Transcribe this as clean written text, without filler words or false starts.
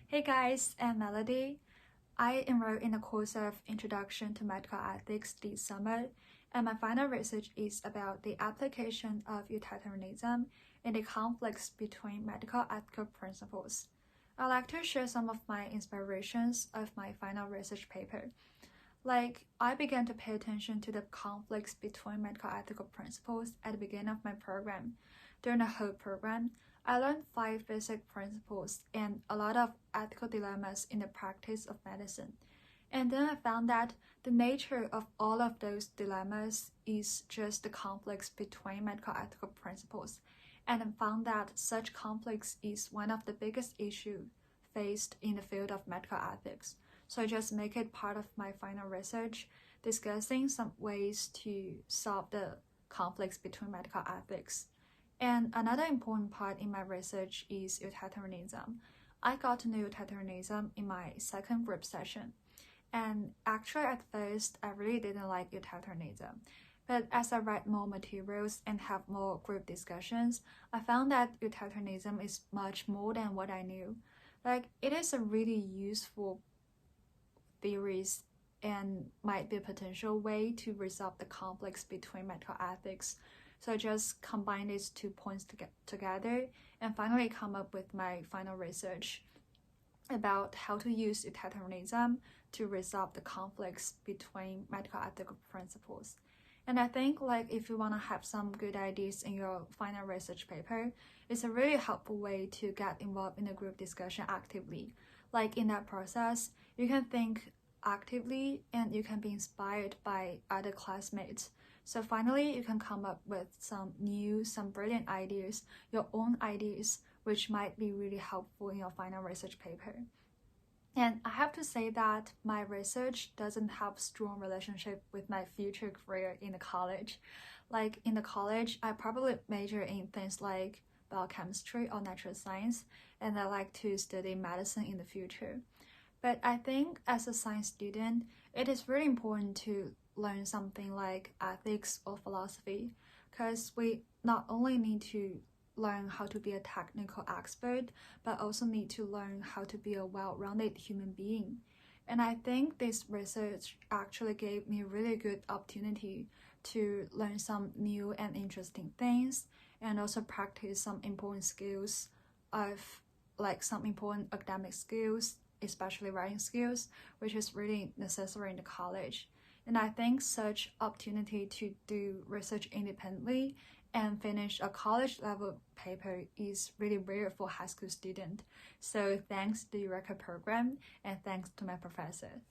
Hey guys, I'm Melody. I enrolled in a course of Introduction to Medical Ethics this summer, and my final research is about the application of utilitarianism and the conflicts between medical ethical principles. I'd like to share some of my inspirations of my final research paper. I began to pay attention to the conflicts between medical ethical principles at the beginning of my program. During the whole program, I learned 5 basic principles and a lot of ethical dilemmas in the practice of medicine. And then I found that the nature of all of those dilemmas is just the conflicts between medical ethical principles, and I found that such conflicts is one of the biggest issues faced in the field of medical ethics. So I just make it part of my final research, discussing some ways to solve the conflicts between medical ethics. And another important part in my research is utilitarianism. I got to know utilitarianism in my second group session. And actually at first, I really didn't like utilitarianism. But as I read more materials and have more group discussions, I found that utilitarianism is much more than what I knew. It is a really useful theories and might be a potential way to resolve the conflicts between medical ethics. So I just combine these 2 points together and finally come up with my final research about how to use utilitarianism to resolve the conflicts between medical ethical principles. And I think if you want to have some good ideas in your final research paper, it's a really helpful way to get involved in a group discussion actively. In that process, you can think actively and you can be inspired by other classmates. So finally, you can come up with some brilliant ideas, your own ideas, which might be really helpful in your final research paper. And I have to say that my research doesn't have strong relationship with my future career in the college. In the college, I probably major in things like biochemistry or natural science, and I like to study medicine in the future. But I think as a science student, it is really important to learn something like ethics or philosophy, because we not only need to learn how to be a technical expert, but also need to learn how to be a well-rounded human being. And I think this research actually gave me a really good opportunity to learn some new and interesting things and also practice some important skills of some important academic skills, especially writing skills, which is really necessary in the college. And I think such opportunity to do research independently and finish a college level paper is really rare for high school students. So thanks to the Eureka program and thanks to my professor.